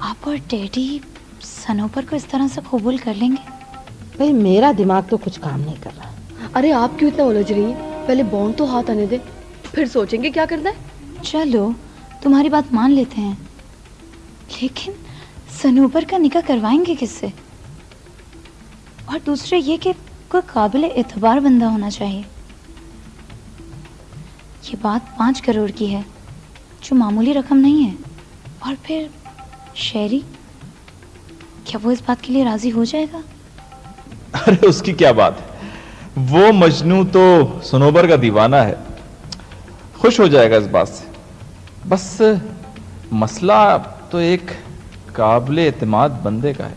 आप और डैडी सनोपर को इस तरह से कबूल कर लेंगे? भाई मेरा दिमाग तो कुछ काम नहीं कर रहा। अरे आप क्यों इतना उलझ रही हैं? पहले बॉन्ड तो हाथ आने दे, फिर सोचेंगे क्या करना है। चलो तुम्हारी बात मान लेते हैं, लेकिन सनोपर का निकाह करवाएंगे किससे? और दूसरे ये कि कोई काबिल एतबार बंदा होना चाहिए। ये बात 5 करोड़ की है, जो मामूली रकम नहीं है। और फिर शेरी, क्या वो इस बात के लिए राजी हो जाएगा? अरे उसकी क्या बात है, वो मजनू तो सनोबर का दीवाना है, खुश हो जाएगा इस बात से। बस मसला तो एक काबिल एतमाद बंदे का है।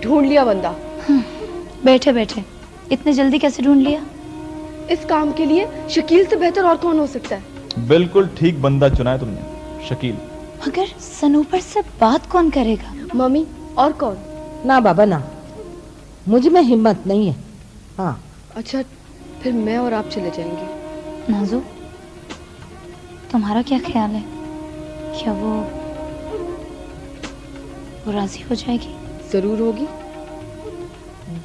ढूंढ लिया बंदा। बैठे बैठे इतने जल्दी कैसे ढूंढ लिया? इस काम के लिए शकील से बेहतर और कौन हो सकता है? बिल्कुल ठीक बंदा चुना है तुमने, शकील। मगर सनोपर से बात कौन करेगा? मम्मी, और कौन? ना बाबा ना, मुझ में हिम्मत नहीं है। हाँ अच्छा, फिर मैं और आप चले जाएंगे। नाजो, तुम्हारा क्या ख्याल है? क्या वो राजी हो जाएगी? जरूर होगी।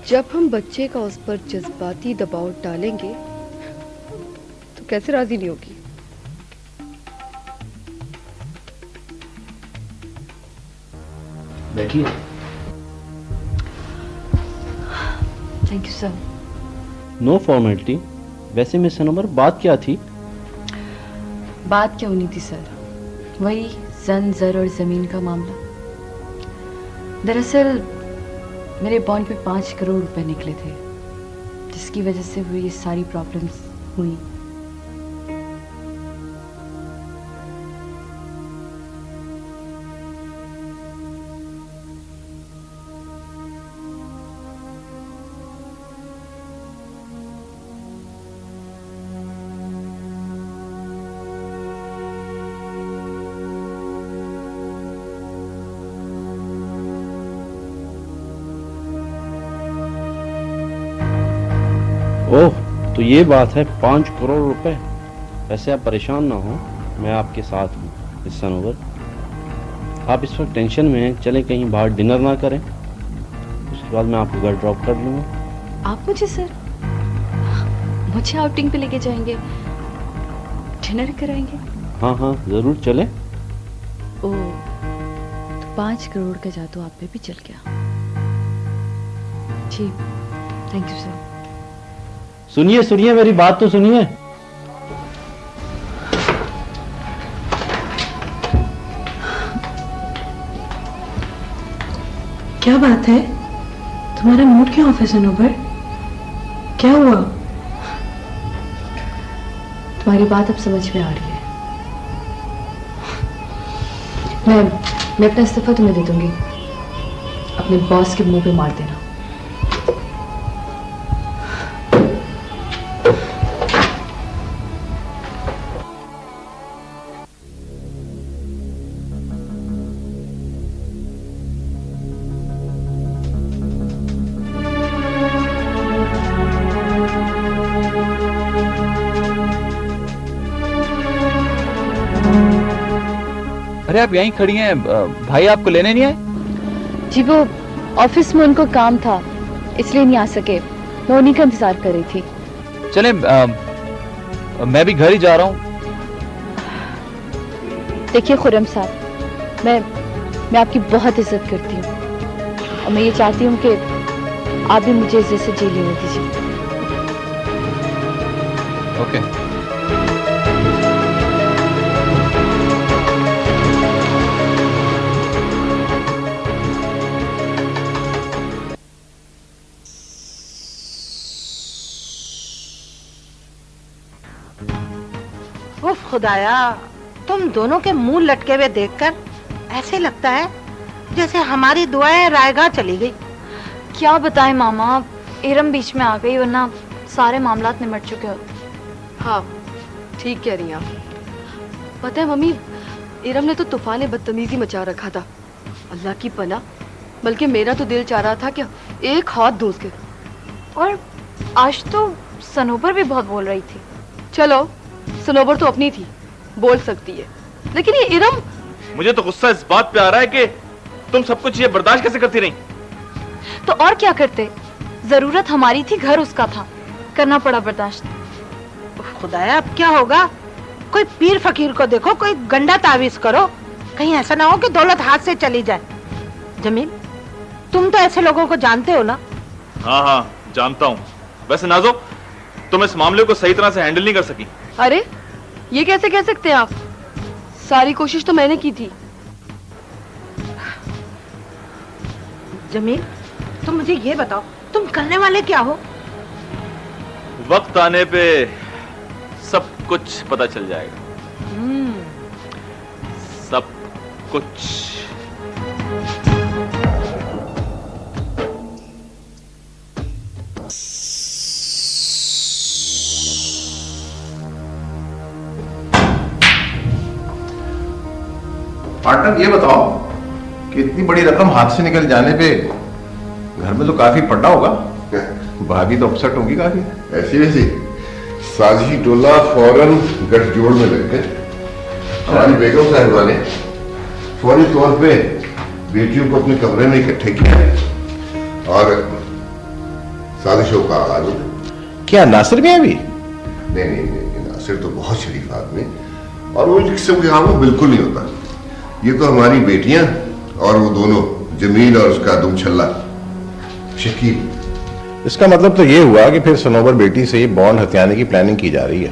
जब हम बच्चे का उस पर जज्बाती दबाव डालेंगे तो कैसे राजी नहीं होगी। बैठिए। Thank you sir. No formality. वैसे मिस सनोबर, बात क्या थी? बात क्या होनी थी सर, वही जन जर और जमीन का मामला। दरअसल मेरे बॉन्ड पे 5 करोड़ रुपए निकले थे, जिसकी वजह से वो ये सारी प्रॉब्लम्स हुई। ओह, तो ये बात है, 5 करोड़ रुपए। वैसे आप परेशान ना हो, मैं आपके साथ हूँ मिस सनोबर। आप इस वक्त टेंशन में हैं, चलें कहीं बाहर डिनर ना करें, उसके बाद मैं आपको घर ड्रॉप कर लूँगा। आप मुझे सर, मुझे आउटिंग पे लेके जाएंगे, डिनर कराएंगे? हाँ हाँ जरूर, चलें। ओह, तो 5 करोड़ का जादू आप पे भी चल गया। जी, थैंक यू सर। सुनिए सुनिए, मेरी बात तो सुनिए। क्या बात है, तुम्हारा मूड क्यों ऑफ है सनोबर? क्या हुआ? तुम्हारी बात अब समझ में आ रही है। मैं अपना इस्तीफा तुम्हें दे दूंगी, अपने बॉस के मुंह पे मार देना। अरे आप यहीं खड़ी हैं, भाई आपको लेने नहीं आए? जी, वो ऑफिस में उनको काम था, इसलिए नहीं आ सके। मैं उन्हीं का इंतजार कर रही थी। चले, मैं भी घर ही जा रहा हूँ। देखिए खुर्रम साहब, मैं आपकी बहुत इज्जत करती हूँ, और मैं ये चाहती हूँ कि आप भी मुझे इज्जत से जी लेने दीजिए। ओके। उफ खुदाया, तुम दोनों के मुंह लटके हुए देखकर ऐसे लगता है जैसे हमारी दुआएं रायगा चली गई। क्या बताएं मामा, इरम बीच में आ गई, वरना सारे मामलात निमट चुके होते। हाँ, ठीक कह रही हैं आप। पता है मम्मी, इरम ने तो तूफान बदतमीजी मचा रखा था। अल्लाह की पनाह, बल्कि मेरा तो दिल चाह रहा था कि एक हाथ धो के। और आज तो सनोबर भी बहुत बोल रही थी। चलो, सनोबर तो अपनी थी, बोल सकती है, लेकिन ये इरम मुझे तो गुस्सा इस बात पे आ रहा है कि तुम सब कुछ ये बर्दाश्त कैसे करती रही। तो और क्या करते, जरूरत हमारी थी, घर उसका था, करना पड़ा बर्दाश्त। खुदाया अब क्या होगा? कोई पीर फकीर को देखो, कोई गंडा तावीज करो, कहीं ऐसा ना हो कि दौलत हाथ से चली जाए। जमील, तुम तो ऐसे लोगों को जानते हो ना? हाँ हाँ जानता हूँ। वैसे नाजो, तुम इस मामले को सही तरह से हैंडल नहीं कर सकी। अरे ये कैसे कह सकते हैं आप? सारी कोशिश तो मैंने की थी। जमील, तुम मुझे ये बताओ, तुम करने वाले क्या हो? वक्त आने पे सब कुछ पता चल जाएगा। सब कुछ। पार्टनर ये बताओ कि इतनी बड़ी रकम हाथ से निकल जाने पे घर में तो काफी पड्डा होगा, भाभी तो अपसेट होगी काफी। ऐसी वैसी साजिशी टोला फौरन गठजोड़ में लग गए। हमारी बेगम साहिबा ने फौरी तौर पे बेटियों को अपने कमरे में इकट्ठे किया और साजिशों का आगाज हो गया। क्या नासिर में अभी? नहीं, नासिर तो बहुत शरीफ आदमी और वो किस्म के काम में बिल्कुल नहीं होता। ये तो हमारी बेटियां और वो दोनों जमील और उसका दुमछल्ला शकील। इसका मतलब तो ये हुआ कि फिर सनोबर बेटी से ये बॉन्ड हथियाने की प्लानिंग की जा रही है।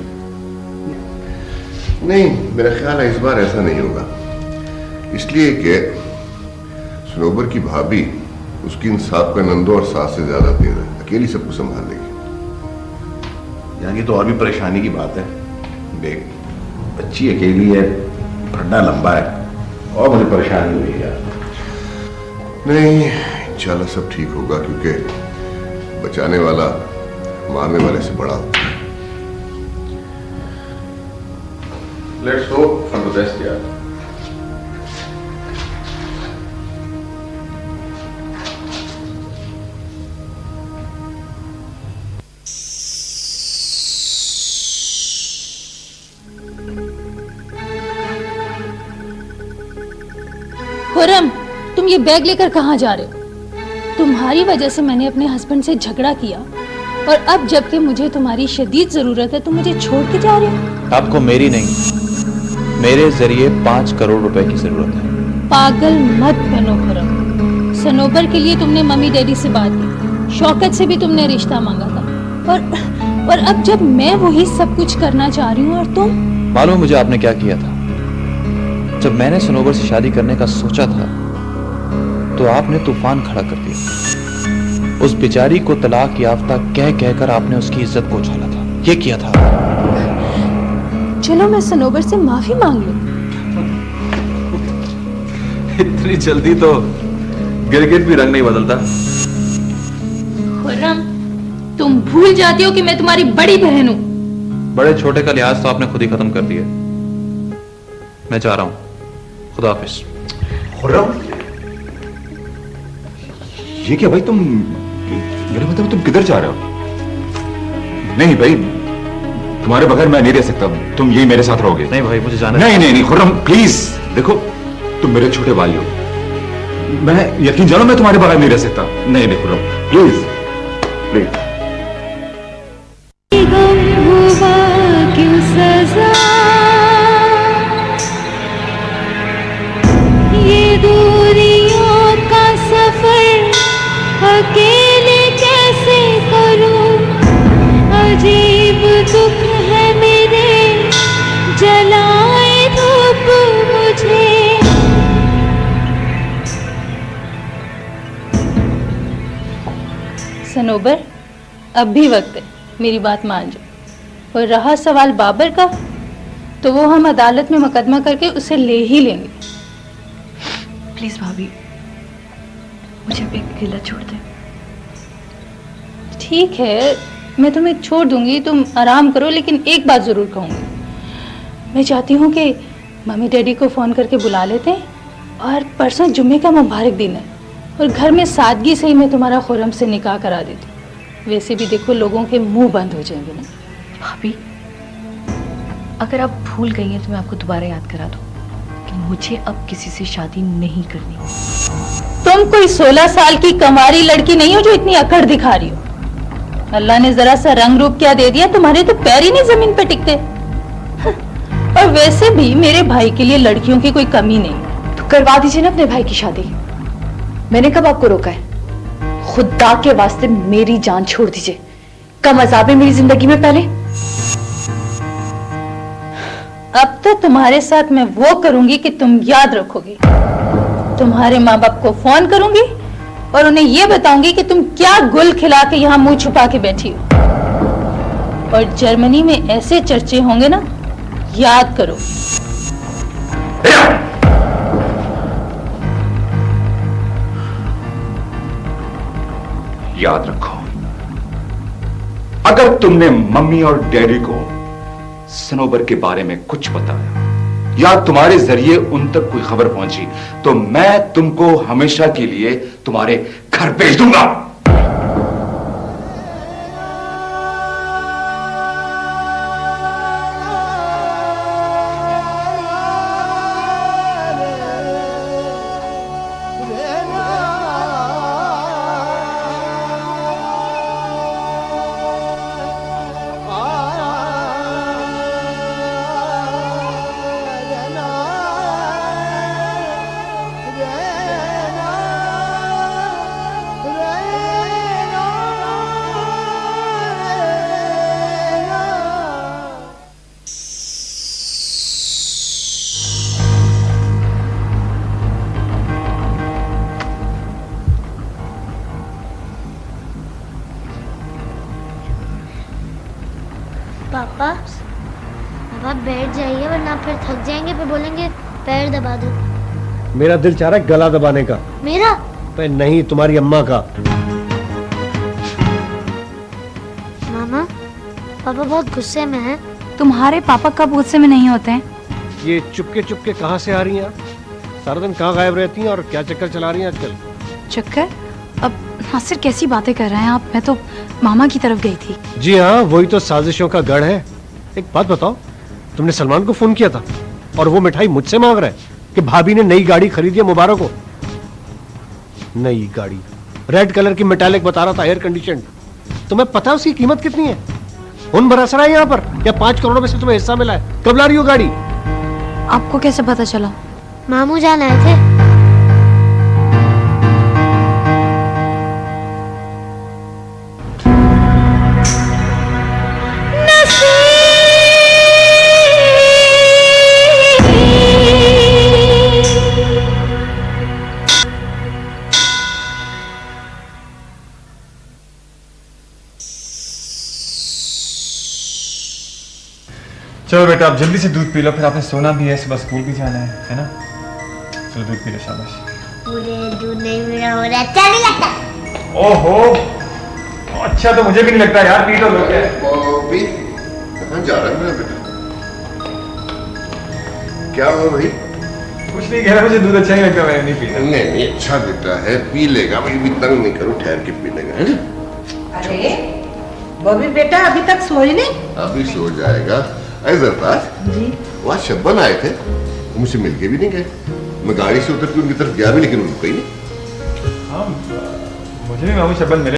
नहीं, मेरा ख्याल है इस बार ऐसा नहीं होगा, इसलिए कि सनोबर की भाभी उसकी इंसाफ का नंदो और सास से ज्यादा तेज है, अकेली सबको संभाल लेगी। यानी तो और भी परेशानी की बात है। देख, बच्ची अकेली है, फड्डा लंबा है और मुझे परेशानी हुई यार। नहीं, इंशाल्लाह सब ठीक होगा, क्योंकि बचाने वाला मारने वाले से बड़ा होता है। Let's hope for the best यार। खुर्रम, तुम ये बैग लेकर कहाँ जा रहे हो? तुम्हारी वजह से मैंने अपने हस्बैंड से झगड़ा किया और अब जबकि मुझे तुम्हारी शदीद जरूरत है तुम मुझे छोड़ के जा रहे हो। आपको मेरी नहीं, मेरे जरिए 5 करोड़ रुपए की जरूरत है। पागल मत बनो खुर्रम। सनोबर के लिए तुमने मम्मी डैडी से बात की, शौकत से भी तुमने रिश्ता मांगा था और अब जब मैं वही सब कुछ करना चाह रही हूँ और तुम। मालूम मुझे आपने क्या किया था? जब मैंने सनोबर से शादी करने का सोचा था तो आपने तूफान खड़ा कर दिया। उस बेचारी को तलाक याफ्ता कह कहकर आपने उसकी इज्जत को उछाला था। ये किया था। चलो मैं सनोबर से माफी मांग लूं। इतनी जल्दी तो गिरगिट भी रंग नहीं बदलता। खुर्रम, तुम भूल जाती हो कि मैं तुम्हारी बड़ी बहन हूँ। बड़े छोटे का लिहाज तो आपने खुद ही खत्म कर दिया। मैं जा रहा हूं, खुदा हाफिज। खुर्रम, ये क्या भाई? तुम, मेरा मतलब तुम किधर जा रहे हो? नहीं भाई, तुम्हारे बगैर मैं नहीं रह सकता, तुम यही मेरे साथ रहोगे। नहीं भाई, मुझे जाना नहीं खुर्रम प्लीज, देखो तुम मेरे छोटे भाई हो, मैं यकीन जानो मैं तुम्हारे बगैर नहीं रह सकता। नहीं खुर्रम प्लीज प्लीज। ये दूरियों का सफर अकेले कैसे करूं, अजीब दुख है मेरे, जलाए धूप मुझे। सनोबर, अब भी वक्त है, मेरी बात मान जाओ। और रहा सवाल बाबर का, तो वो हम अदालत में मुकदमा करके उसे ले ही लेंगे। प्लीज भाभी, मुझे भी अकेला छोड़ दे। ठीक है, मैं तुम्हें छोड़ दूंगी, तुम आराम करो, लेकिन एक बात जरूर कहूंगी। मैं चाहती हूँ कि मम्मी डैडी को फोन करके बुला लेते हैं, और परसों जुम्मे का मुबारक दिन है, और घर में सादगी से ही मैं तुम्हारा खुर्रम से निकाह करा देती हूँ। वैसे भी देखो लोगों के मुंह बंद हो जाएंगे ना। भाभी, अगर आप भूल गई हैं तो मैं आपको दोबारा याद करा दूं कि मुझे अब किसी से शादी नहीं करनी। तुम कोई 16 साल की कंवारी लड़की नहीं हो जो इतनी अकड़ दिखा रही हो। अल्लाह ने जरा सा रंग रूप क्या दे दिया, तुम्हारे तो पैर ही नहीं जमीन पे टिकते। और वैसे भी मेरे भाई के लिए लड़कियों की कोई कमी नहीं। तो करवा दीजिए ना अपने भाई की शादी। मैंने कब आपको रोका है? खुदा के वास्ते मेरी जान छोड़ दीजिए। कम अजाब है मेरी जिंदगी में पहले। अब तो तुम्हारे साथ मैं वो करूंगी कि तुम याद रखोगी। तुम्हारे माँ बाप को फोन करूंगी और उन्हें यह बताऊंगी कि तुम क्या गुल खिला के यहाँ मुंह छुपा के बैठी हो। और जर्मनी में ऐसे चर्चे होंगे ना, याद करो। याद रखो, अगर तुमने मम्मी और डैडी को सनोबर के बारे में कुछ बताया या तुम्हारे जरिए उन तक कोई खबर पहुंची तो मैं तुमको हमेशा के लिए तुम्हारे घर भेज दूंगा। पापा बैठ जाइए वरना फिर थक जाएंगे, फिर बोलेंगे पैर दबा दो। मेरा दिल चाह रहा है गला दबाने का। मेरा? नहीं, तुम्हारी अम्मा का। मामा, पापा बहुत गुस्से में हैं। तुम्हारे पापा कब गुस्से में नहीं होते हैं? ये चुपके चुपके कहाँ से आ रही हैं? सारा दिन कहाँ गायब रहती हैं और क्या चक्कर चला रही हैं आजकल? चक्कर? अब नासिर कैसी बातें कर रहे हैं आप? मैं तो मामा की तरफ गई थी। जी हाँ, वही तो साजिशों का गढ़ है। एक बात बताओ, तुमने सलमान को फोन किया था और वो मिठाई मुझसे मांग रहा है कि भाभी ने नई गाड़ी खरीदी है मुबारक हो। नई गाड़ी, रेड कलर की मेटालिक बता रहा था, एयर कंडीशन। तुम्हें पता है उसकी कीमत कितनी है? उन बरस रहा है यहाँ पर, या 5 करोड़ में से तुम्हें हिस्सा मिला है? कब ला रही हो गाड़ी? आपको कैसे पता चला? मामू जान आए थे। चलो बेटा, आप जल्दी से दूध पी लो, फिर आपने सोना भी है, सुबह स्कूल भी जाना है ना? चलो दूध पी लो, शाबाश। मुझे दूध नहीं मेरा हो रहा, अच्छा नहीं लगता। ओहो, अच्छा तो मुझे भी नहीं लगता यार, पी लो। बॉबी, कहाँ जा रहा है मेरा बेटा? क्या हुआ भाई? कुछ नहीं कह रहा, मुझे दूध अच्छा नहीं लगता, मैंने नहीं पीना। नहीं, अच्छा देता है, पी लेगा भाई, भी तंग नहीं करो, ठहर के पी लेगा। अरे बॉबी बेटा, अभी तक सोई नहीं? अभी सो जाएगा। जरदार जी, वहाँ शब्बन आए थे, मुझसे मिलके भी नहीं गए। मैं गाड़ी से उतर के उनकी तरफ गया भी, लेकिन उनको ही नहीं। हाँ, मुझे भी मामू शब्बन मिले।